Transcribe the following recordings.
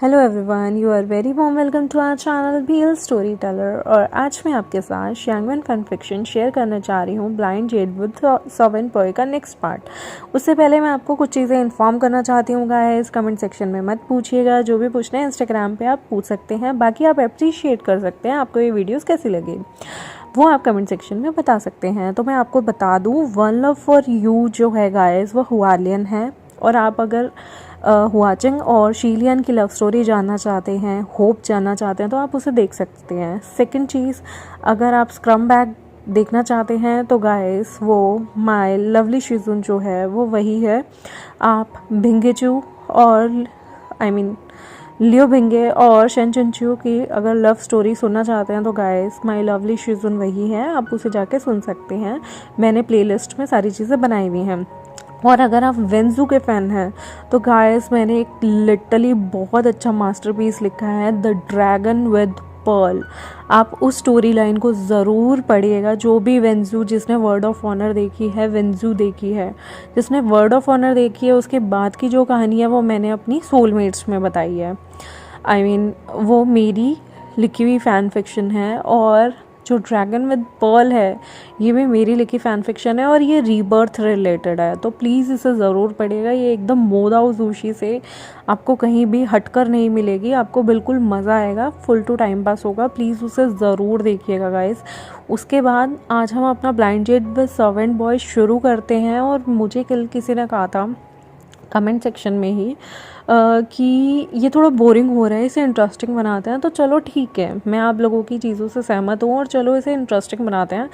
Hello everyone, you are very warm welcome to our channel BL story teller. और आज मैं आपके साथ शैंगमैन फन फिक्शन शेयर करने जा रही हूँ ब्लाइंड जेड विद सॉवेन बॉय का नेक्स्ट पार्ट। उससे पहले मैं आपको कुछ चीज़ें इन्फॉर्म करना चाहती हूँ गाइस। कमेंट सेक्शन में मत पूछिएगा, जो भी पूछना है इंस्टाग्राम पे आप पूछ सकते हैं। बाकी आप अप्रिशिएट कर सकते हैं आपको ये वीडियोज़ कैसी लगी, वो आप कमेंट सेक्शन में बता सकते हैं। तो मैं आपको बता दूँ, वन लव फॉर यू जो है गाइस वो हुआलियन है। और आप अगर हुआचिंग और शीलियन की लव स्टोरी जानना चाहते हैं, होप जानना चाहते हैं, तो आप उसे देख सकते हैं। सेकंड चीज़, अगर आप स्क्रम बैग देखना चाहते हैं तो गाइस वो माय लवली शिजुन जो है वो वही है। आप भिंगेचू और लियो भिंगे और शेनचेंचू की अगर लव स्टोरी सुनना चाहते हैं तो गाइस माय लवली शिजुन वही है, आप उसे जाके सुन सकते हैं। मैंने प्लेलिस्ट में सारी चीज़ें बनाई हुई हैं। और अगर आप वेंजू के फ़ैन हैं तो गाइस मैंने एक लिटरली बहुत अच्छा मास्टरपीस लिखा है, द ड्रैगन विद पर्ल। आप उस स्टोरी लाइन को ज़रूर पढ़िएगा। जो भी वेंजू जिसने वर्ड ऑफ ऑनर देखी है, वेंजू देखी है, जिसने वर्ड ऑफ ऑनर देखी है, उसके बाद की जो कहानी है वो मैंने अपनी सोलमेट्स में बताई है। वो मेरी लिखी हुई फ़ैन फिक्शन है। और जो ड्रैगन विद पर्ल है ये भी मेरी लिखी फ़ैन फिक्शन है और ये रीबर्थ रिलेटेड है। तो प्लीज़ इसे ज़रूर पढ़िएगा। ये एकदम मोदाओ जोशी से आपको कहीं भी हटकर नहीं मिलेगी, आपको बिल्कुल मज़ा आएगा, फुल टू टाइम पास होगा। प्लीज़ उसे ज़रूर देखिएगा गाइस। उसके बाद आज हम अपना blind Z with servant boy शुरू करते हैं। और मुझे कल किसी ने कहा था कमेंट सेक्शन में ही कि ये थोड़ा बोरिंग हो रहा है, इसे इंटरेस्टिंग बनाते हैं। तो चलो ठीक है, मैं आप लोगों की चीज़ों से सहमत हूँ और चलो इसे इंटरेस्टिंग बनाते हैं।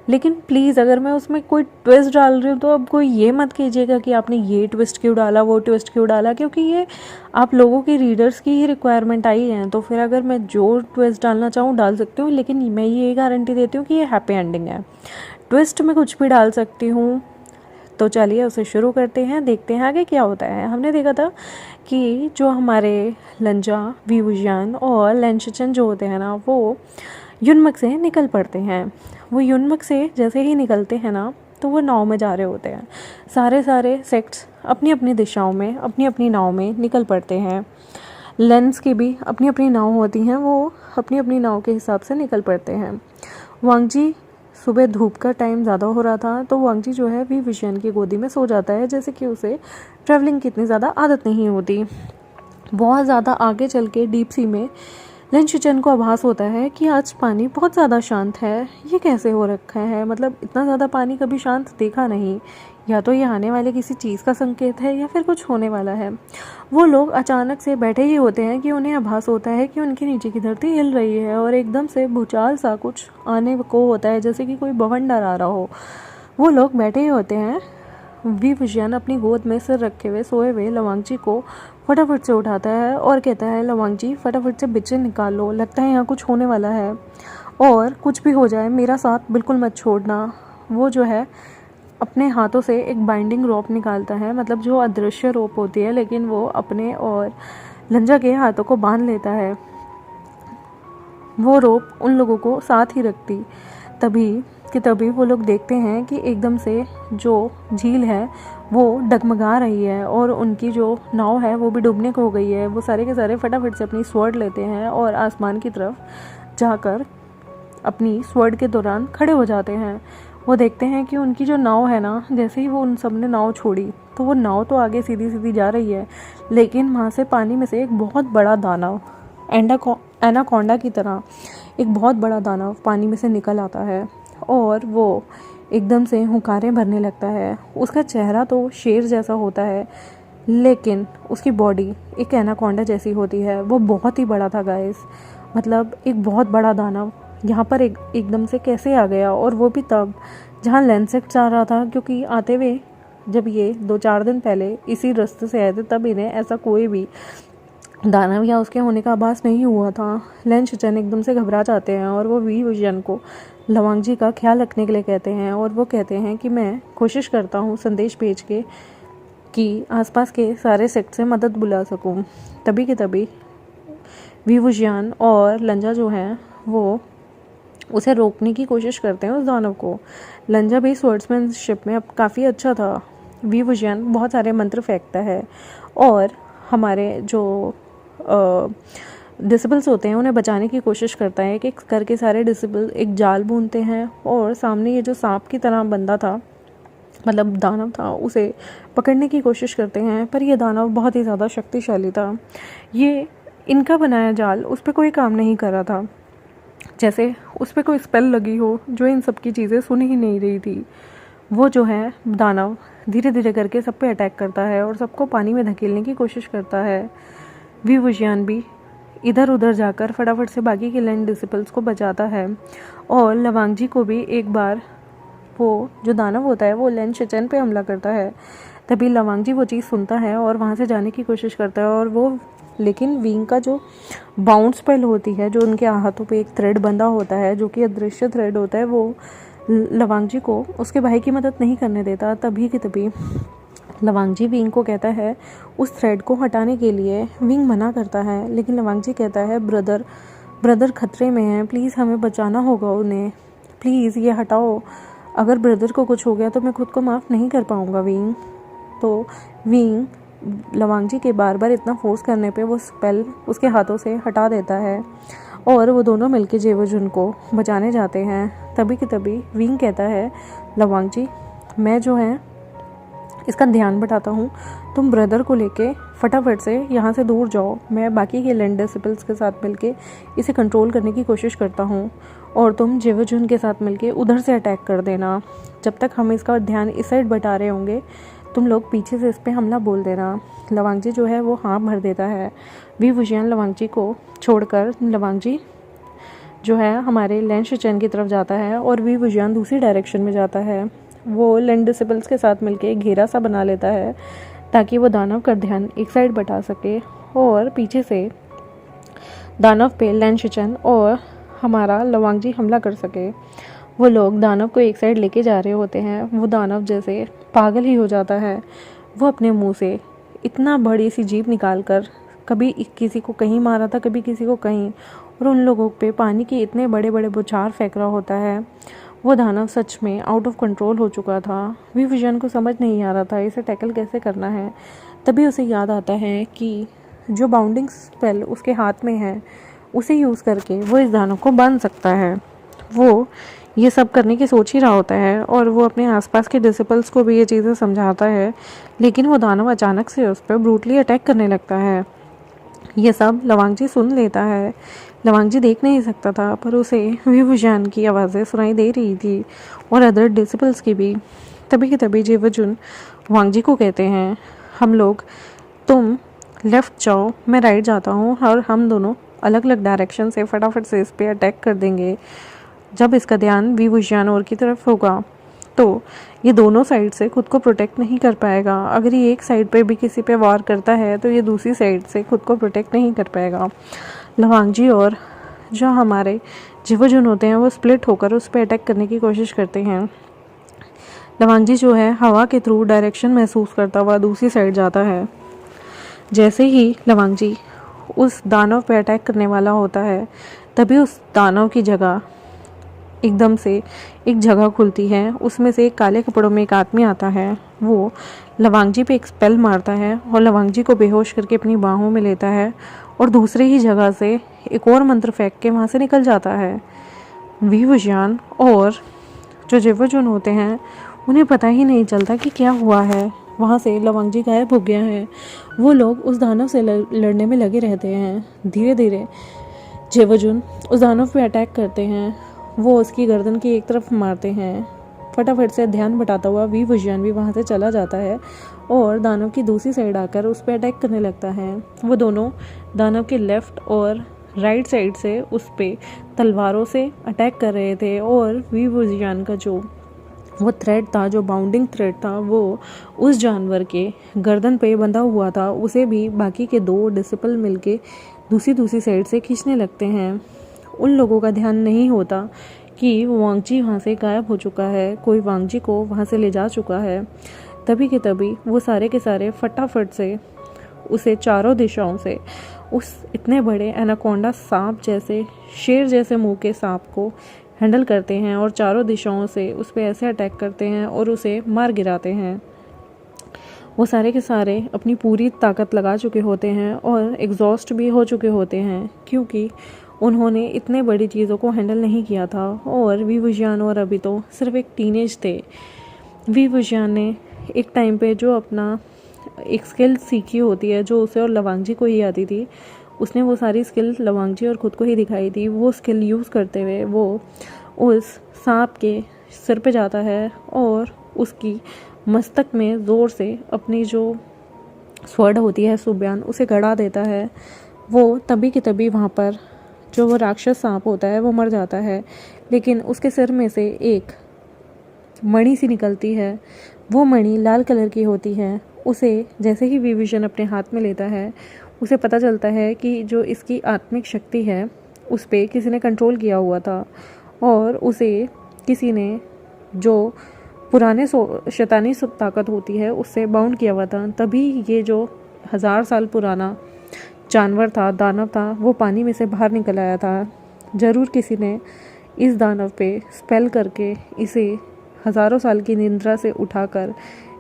लेकिन प्लीज़ अगर मैं उसमें कोई ट्विस्ट डाल रही हूँ तो अब कोई ये मत कीजिएगा कि आपने ये ट्विस्ट क्यों डाला, वो ट्विस्ट क्यों डाला, क्योंकि ये आप लोगों की रीडर्स की ही रिक्वायरमेंट आई है। तो फिर अगर मैं जो ट्विस्ट डालना चाहूँ डाल सकती हूँ, लेकिन मैं ये गारंटी देती हूँ कि ये हैप्पी एंडिंग है। ट्विस्ट में कुछ भी डाल सकती हूँ। तो चलिए उसे शुरू करते हैं, देखते हैं आगे क्या होता है। हमने देखा था कि जो हमारे लंजा, वीवुजियान और लेंशिचन जो होते हैं ना, वो युनमक से निकल पड़ते हैं। वो युनमक से जैसे ही निकलते हैं ना तो वो नाव में जा रहे होते हैं। सारे सेक्ट्स अपनी अपनी दिशाओं में अपनी अपनी नाव में निकल पड़ते हैं। लेंस की भी अपनी अपनी नाव होती हैं, वो अपनी अपनी नाव के हिसाब से निकल पड़ते हैं। वांगजी, सुबह धूप का टाइम ज़्यादा हो रहा था तो वांगजी जो है वीवुजियान की गोदी में सो जाता है, जैसे कि उसे ट्रैवलिंग की इतनी ज़्यादा आदत नहीं होती। बहुत ज़्यादा आगे चल के डीप सी में लेंशिचन को आभास होता है कि आज पानी बहुत ज़्यादा शांत है। ये कैसे हो रखा है, मतलब इतना ज़्यादा पानी कभी शांत देखा नहीं। या तो ये आने वाले किसी चीज़ का संकेत है या फिर कुछ होने वाला है। वो लोग अचानक से बैठे ही होते हैं कि उन्हें आभास होता है कि उनके नीचे की धरती हिल रही है और एकदम से भूचाल सा कुछ आने को होता है, जैसे कि कोई बवंडर आ रहा हो। वो लोग बैठे ही होते हैं। वीवुजियान अपनी गोद में सिर रखे हुए सोए हुए लवांगजी को फटाफट से उठाता है और कहता है, लवांगजी फटाफट से बिच्छे निकाल लो, लगता है यहाँ कुछ होने वाला है और कुछ भी हो जाए मेरा साथ बिल्कुल मत छोड़ना। वो जो है अपने हाथों से एक बाइंडिंग रोप निकालता है, मतलब जो अदृश्य रोप होती है, लेकिन वो अपने और लंजा के हाथों को बांध लेता है। वो रोप उन लोगों को साथ ही रखती। तभी वो लोग देखते हैं कि एकदम से जो झील है वो डगमगा रही है और उनकी जो नाव है वो भी डूबने को हो गई है। वो सारे के सारे फटाफट से अपनी स्वॉर्ड लेते हैं और आसमान की तरफ जाकर अपनी स्वॉर्ड के दौरान खड़े हो जाते हैं। वो देखते हैं कि उनकी जो नाव है ना, जैसे ही वो उन सब ने नाव छोड़ी तो वो नाव तो आगे सीधी सीधी जा रही है, लेकिन वहाँ से पानी में से एक बहुत बड़ा दानव, एनाकोंडा की तरह एक बहुत बड़ा दानव पानी में से निकल आता है और वो एकदम से हुंकारें भरने लगता है। उसका चेहरा तो शेर जैसा होता है, लेकिन उसकी बॉडी एक एनाकोंडा जैसी होती है। वो बहुत ही बड़ा था गाइस, मतलब एक बहुत बड़ा दानव यहाँ पर एकदम से कैसे आ गया, और वो भी तब जहाँ लेंसेक्ट जा रहा था। क्योंकि आते हुए जब ये 2-4 दिन पहले इसी रास्ते से आए थे तब इन्हें ऐसा कोई भी दानव या उसके होने का आभास नहीं हुआ था। लेंशिचन एकदम से घबरा जाते हैं और वो वीवुजियान को लवांगजी का ख्याल रखने के लिए कहते हैं। और वो कहते हैं कि मैं कोशिश करता हूँ संदेश भेज के कि आसपास के सारे सेक्ट से मदद बुला सकूँ। तभी वीवुजियान और लंजा जो हैं वो उसे रोकने की कोशिश करते हैं, उस दानव को। लंजा भी स्वर्ड्समैनशिप में अब काफ़ी अच्छा था। वीवुजियान बहुत सारे मंत्र फेंकता है और हमारे जो डिसिबल्स होते हैं उन्हें बचाने की कोशिश करता है। कि करके सारे डिसिबल एक जाल बुनते हैं और सामने ये जो सांप की तरह बंदा था, मतलब दानव था, उसे पकड़ने की कोशिश करते हैं। पर यह दानव बहुत ही ज़्यादा शक्तिशाली था। ये इनका बनाया जाल उस पर कोई काम नहीं कर रहा था, जैसे उस पर कोई स्पेल लगी हो जो इन सब की चीज़ें सुन ही नहीं रही थी। वो जो है दानव धीरे धीरे करके सब पे अटैक करता है और सबको पानी में धकेलने की कोशिश करता है। विवुजियान भी इधर उधर जाकर फटाफट से बाकी के लैंड डिसिपल्स को बचाता है और लवांगजी को भी एक बार वो जो दानव होता है वो लैंड शिचेन पे हमला करता है। तभी लवांगजी वो चीज़ सुनता है और वहाँ से जाने की कोशिश करता है और वो, लेकिन विंग का जो बाउंड स्पेल होती है, जो उनके हाथों पे एक थ्रेड बंधा होता है जो कि अदृश्य थ्रेड होता है, वो लवांगजी को उसके भाई की मदद नहीं करने देता। तभी की तभी लवांगजी विंग को कहता है उस थ्रेड को हटाने के लिए। विंग मना करता है, लेकिन लवांगजी कहता है ब्रदर खतरे में है, प्लीज़ हमें बचाना होगा उन्हें, प्लीज़ ये हटाओ, अगर ब्रदर को कुछ हो गया तो मैं खुद को माफ़ नहीं कर पाऊँगा विंग। तो विंग लवांगजी के बार बार इतना फोर्स करने पे वो स्पेल उसके हाथों से हटा देता है और वो दोनों मिलके जेवोजुन को बचाने जाते हैं। तभी की तभी विंग कहता है लवांगजी, मैं जो है इसका ध्यान बटाता हूँ, तुम ब्रदर को लेके फटाफट से यहाँ से दूर जाओ, मैं बाकी के लैंड डिसिपल्स के साथ मिलके इसे कंट्रोल करने की कोशिश करता हूँ और तुम जेवोजुन के साथ मिलके उधर से अटैक कर देना। जब तक हम इसका ध्यान इस साइड बटा रहे होंगे तुम लोग पीछे से इस पर हमला बोल देना। लवांगजी जो है वो हाँ भर देता है। विवुजियान लवांगजी को छोड़कर लवांगजी जो है हमारे लैंड शिचेन की तरफ जाता है और विवुजियान दूसरी डायरेक्शन में जाता है। वो लैंड डिसिपल्स के साथ मिलके घेरा सा बना लेता है ताकि वो दानव का ध्यान एक साइड बटा सके और पीछे से दानव पे लैंड शिचेन और हमारा लवांगजी हमला कर सके। वो लोग दानव को एक साइड लेके जा रहे होते हैं। वो दानव जैसे पागल ही हो जाता है। वो अपने मुंह से इतना बड़ी सी जीभ निकाल कर कभी किसी को कहीं मारा था, कभी किसी को कहीं, और उन लोगों पे पानी के इतने बड़े बड़े बौछार फेंक रहा होता है। वो दानव सच में आउट ऑफ कंट्रोल हो चुका था। विवुजियान को समझ नहीं आ रहा था इसे टैकल कैसे करना है। तभी उसे याद आता है कि जो बाउंडिंग स्पेल उसके हाथ में है उसे यूज़ करके वो इस दानव को बांध सकता है। वो ये सब करने की सोच ही रहा होता है और वो अपने आसपास के डिसिपल्स को भी ये चीज़ें समझाता है, लेकिन वो दानव अचानक से उस पर ब्रूटली अटैक करने लगता है। ये सब लवांगजी सुन लेता है। लवांगजी देख नहीं सकता था पर उसे विवुजियान की आवाज़ें सुनाई दे रही थी और अदर डिसिपल्स की भी। तभी की तभी जेवोजुन वांगजी को कहते हैं, हम लोग, तुम लेफ़्ट जाओ, मैं राइट जाता हूँ और हम दोनों अलग अलग डायरेक्शन से फटाफट से इस पर अटैक कर देंगे। जब इसका ध्यान विवुजियान और की तरफ होगा तो ये दोनों साइड से खुद को प्रोटेक्ट नहीं कर पाएगा। अगर ये एक साइड पे भी किसी पे वार करता है तो ये दूसरी साइड से खुद को प्रोटेक्ट नहीं कर पाएगा। लवांगजी और जो हमारे जेवोजुन होते हैं वो स्प्लिट होकर उस पर अटैक करने की कोशिश करते हैं। लवांगजी जो है हवा के थ्रू डायरेक्शन महसूस करता हुआ दूसरी साइड जाता है। जैसे ही लवांगजी उस दानव पे अटैक करने वाला होता है तभी उस दानव की जगह एकदम से एक जगह खुलती है। उसमें से एक काले कपड़ों में एक आदमी आता है। वो लवांगजी पे एक स्पेल मारता है और लवांगजी को बेहोश करके अपनी बाहों में लेता है और दूसरे ही जगह से एक और मंत्र फेंक के वहाँ से निकल जाता है। विवुजियान और जो जेवोजुन होते हैं उन्हें पता ही नहीं चलता कि क्या हुआ है। वहाँ से लवांगजी गायब हो गया है। वो लोग उस दानव से लड़ने में लगे रहते हैं। धीरे धीरे जेवोजुन उस दानव पे अटैक करते हैं। वो उसकी गर्दन की एक तरफ मारते हैं। फटाफट से ध्यान बटाता हुआ विवुजियान भी वहाँ से चला जाता है और दानव की दूसरी साइड आकर उस पर अटैक करने लगता है। वो दोनों दानव के लेफ़्ट और राइट साइड से उस पर तलवारों से अटैक कर रहे थे और विवुजियान का जो वो थ्रेड था, जो बाउंडिंग थ्रेड था, वो उस जानवर के गर्दन पे बंधा हुआ था। उसे भी बाकी के दो डिसिपल मिलके दूसरी साइड से खींचने लगते हैं। उन लोगों का ध्यान नहीं होता कि वांगजी वहाँ से गायब हो चुका है, कोई वांगजी को वहाँ से ले जा चुका है। तभी के तभी वो सारे के सारे फटाफट से उसे चारों दिशाओं से उस इतने बड़े एनाकोंडा सांप जैसे, शेर जैसे मुंह के सांप को हैंडल करते हैं और चारों दिशाओं से उस पर ऐसे अटैक करते हैं और उसे मार गिराते हैं। वो सारे के सारे अपनी पूरी ताकत लगा चुके होते हैं और एग्जॉस्ट भी हो चुके होते हैं, क्योंकि उन्होंने इतने बड़ी चीज़ों को हैंडल नहीं किया था। और वी वुजियान और अभी तो सिर्फ एक टीनेज थे। वी वुजियान ने एक टाइम पे जो अपना एक स्किल सीखी होती है जो उसे और लवांगजी को ही आती थी, उसने वो सारी स्किल लवांगजी और ख़ुद को ही दिखाई थी। वो स्किल यूज़ करते हुए वो उस सांप के सिर पे जाता है और उसकी मस्तक में ज़ोर से अपनी जो स्वर्ण होती है सुब्यान उसे गड़ा देता है। वो तभी की तभी वहाँ पर जो वो राक्षस सांप होता है वो मर जाता है, लेकिन उसके सिर में से एक मणि सी निकलती है। वो मणि लाल कलर की होती है। उसे जैसे ही विभीषण अपने हाथ में लेता है, उसे पता चलता है कि जो इसकी आत्मिक शक्ति है उस पर किसी ने कंट्रोल किया हुआ था और उसे किसी ने जो पुराने शैतानी ताकत होती है उससे बाउंड किया हुआ था। तभी ये जो 1000 साल पुराना जानवर था, दानव था, वो पानी में से बाहर निकल आया था। ज़रूर किसी ने इस दानव पे स्पेल करके इसे हज़ारों साल की निद्रा से उठाकर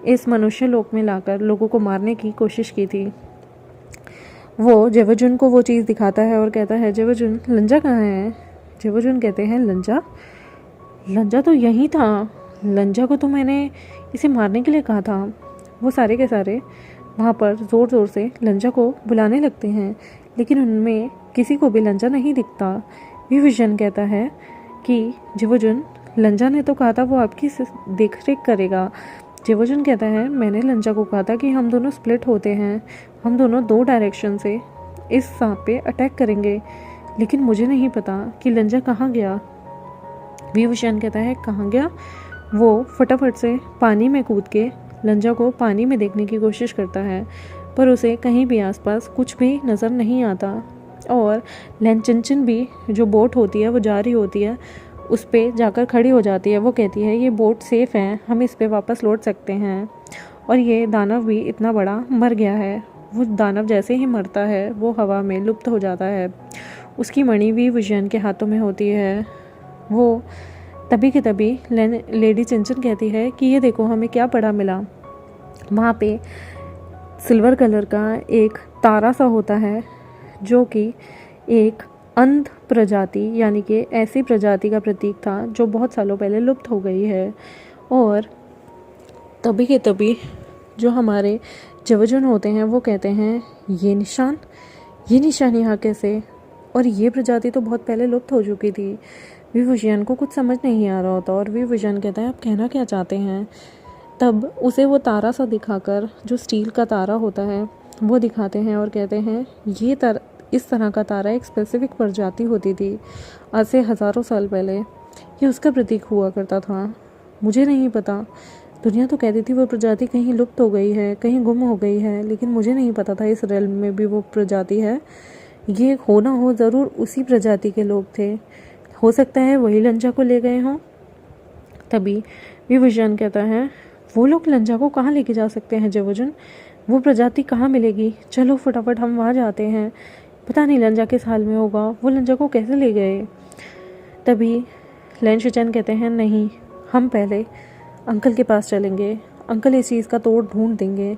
इस मनुष्य लोक में लाकर लोगों को मारने की कोशिश की थी। वो जेवजुन को वो चीज़ दिखाता है और कहता है, जेवजुन लंजा कहाँ है? जेवजुन कहते हैं, लंजा लंजा तो यहीं था, लंजा को तो मैंने इसे मारने के लिए कहा था। वो सारे के सारे वहाँ पर ज़ोर ज़ोर से लंजा को बुलाने लगते हैं, लेकिन उनमें किसी को भी लंजा नहीं दिखता। विभीषण कहता है कि जेवजुन लंजा ने तो कहा था वो आपकी देख रेख करेगा। जेवजुन कहता है, मैंने लंजा को कहा था कि हम दोनों स्प्लिट होते हैं, हम दोनों 2 डायरेक्शन से इस सांप पे अटैक करेंगे, लेकिन मुझे नहीं पता कि लंजा कहाँ गया। विभीषण कहता है, कहाँ गया? वो फटाफट से पानी में कूद के लंजा को पानी में देखने की कोशिश करता है, पर उसे कहीं भी आसपास कुछ भी नज़र नहीं आता। और लेनचिनचिन भी जो बोट होती है वो जा रही होती है, उस पर जाकर खड़ी हो जाती है। वो कहती है, ये बोट सेफ़ है, हम इस पे वापस लौट सकते हैं। और ये दानव भी इतना बड़ा मर गया है। वो दानव जैसे ही मरता है वो हवा में लुप्त हो जाता है। उसकी मणि भी विजयन के हाथों में होती है। वो तभी की तभी लेडी चिंचन कहती है कि ये देखो हमें क्या पड़ा मिला। वहाँ पे सिल्वर कलर का एक तारा सा होता है जो कि एक अंध प्रजाति यानी कि ऐसी प्रजाति का प्रतीक था जो बहुत सालों पहले लुप्त हो गई है। और तभी के तभी जो हमारे जेवजुन होते हैं वो कहते हैं, ये निशान यहाँ कैसे? और ये प्रजाति तो बहुत पहले लुप्त हो चुकी थी। विभूषण को कुछ समझ नहीं आ रहा होता और विभूषण कहता है, आप कहना क्या चाहते हैं? तब उसे वो तारा सा दिखाकर, जो स्टील का तारा होता है वो दिखाते हैं और कहते हैं, ये इस तरह का तारा एक स्पेसिफिक प्रजाति होती थी आज से हज़ारों साल पहले, ये उसका प्रतीक हुआ करता था। मुझे नहीं पता, दुनिया तो कहती थी वो प्रजाति कहीं लुप्त हो गई है, कहीं गुम हो गई है, लेकिन मुझे नहीं पता था इस रेल्म में भी वो प्रजाति है। ये हो ना हो ज़रूर उसी प्रजाति के लोग थे, हो सकता है वही लंजा को ले गए हों। तभी विभूषण कहता है, वो लोग लंजा को कहाँ लेके जा सकते हैं जेवजुन? वो प्रजाति कहाँ मिलेगी? चलो फटाफट हम वहाँ जाते हैं, पता नहीं लंजा किस हाल में होगा, वो लंजा को कैसे ले गए। तभी लैन शिचन कहते हैं, नहीं, हम पहले अंकल के पास चलेंगे, अंकल इस चीज़ का तोड़ ढूंढ देंगे।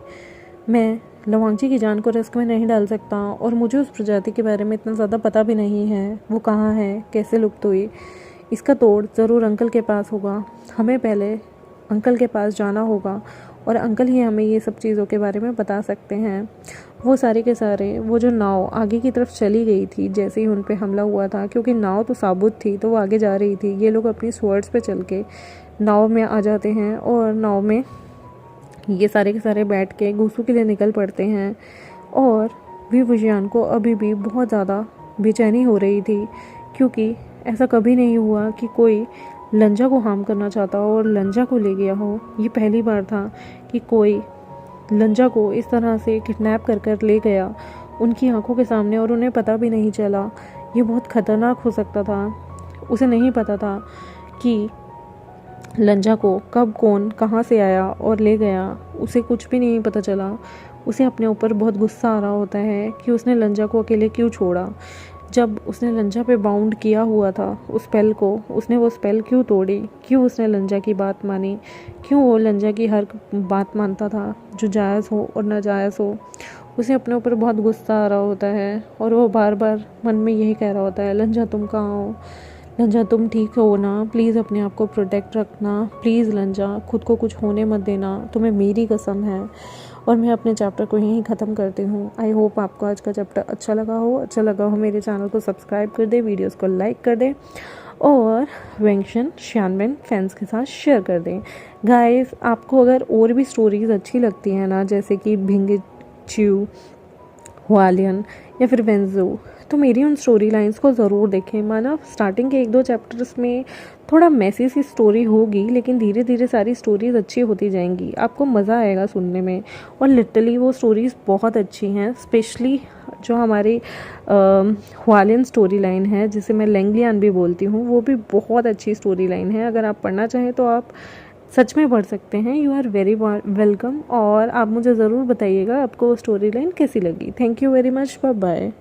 मैं लवांगजी की जान को रिस्क में नहीं डाल सकता और मुझे उस प्रजाति के बारे में इतना ज़्यादा पता भी नहीं है, वो कहाँ है, कैसे लुप्त हुई। इसका तोड़ ज़रूर अंकल के पास होगा, हमें पहले अंकल के पास जाना होगा और अंकल ही हमें ये सब चीज़ों के बारे में बता सकते हैं। वो सारे के सारे वो जो नाव आगे की तरफ चली गई थी जैसे ही उन पे हमला हुआ था, क्योंकि नाव तो साबुत थी तो वो आगे जा रही थी। ये लोग अपनी स्वर्ड्स पे चल के नाव में आ जाते हैं और नाव में ये सारे के सारे बैठ के घूसू के लिए निकल पड़ते हैं। और विभूषण को अभी भी बहुत ज़्यादा बेचैनी हो रही थी, क्योंकि ऐसा कभी नहीं हुआ कि कोई लंजा को हार्म करना चाहता हो और लंजा को ले गया हो। ये पहली बार था कि कोई लंजा को इस तरह से किडनैप कर ले गया उनकी आंखों के सामने और उन्हें पता भी नहीं चला। ये बहुत ख़तरनाक हो सकता था। उसे नहीं पता था कि लंजा को कब कौन कहाँ से आया और ले गया, उसे कुछ भी नहीं पता चला। उसे अपने ऊपर बहुत गुस्सा आ रहा होता है कि उसने लंजा को अकेले क्यों छोड़ा। जब उसने लंजा पे बाउंड किया हुआ था उस स्पेल को, उसने वो स्पेल क्यों तोड़ी, क्यों उसने लंजा की बात मानी, क्यों वो लंजा की हर बात मानता था जो जायज़ हो और नाजायज़ हो। उसे अपने ऊपर बहुत गुस्सा आ रहा होता है और वो बार बार मन में यही कह रहा होता है, लंजा तुम कहाँ हो, लंजा तुम ठीक हो ना, प्लीज़ अपने आप को प्रोटेक्ट रखना, प्लीज़ लंजा खुद को कुछ होने मत देना, तुम्हें मेरी कसम है। और मैं अपने चैप्टर को यहीं ख़त्म करती हूँ। आई होप आपको आज का चैप्टर अच्छा लगा हो मेरे चैनल को सब्सक्राइब कर दे, वीडियोस को लाइक कर दे और वेंशन शियानबेन फैंस के साथ शेयर कर दें। गाइस, आपको अगर और भी स्टोरीज़ अच्छी लगती हैं ना, जैसे कि भिंगच्यू, हुआलियन या फिर वेंजो, तो मेरी उन स्टोरी लाइन्स को ज़रूर देखें। माना स्टार्टिंग के 1-2 चैप्टर्स में थोड़ा मैसी सी स्टोरी होगी, लेकिन धीरे धीरे सारी स्टोरीज़ अच्छी होती जाएंगी, आपको मज़ा आएगा सुनने में। और लिटरली वो स्टोरीज़ बहुत अच्छी हैं, स्पेशली जो हमारी हुआलियन स्टोरी लाइन है, जिसे मैं लैंगलियान भी बोलती हूँ, वो भी बहुत अच्छी स्टोरी लाइन है। अगर आप पढ़ना चाहें तो आप सच में पढ़ सकते हैं। You are very welcome. और आप मुझे ज़रूर बताइएगा आपको स्टोरी लाइन कैसी लगी। Thank you very much, bye bye.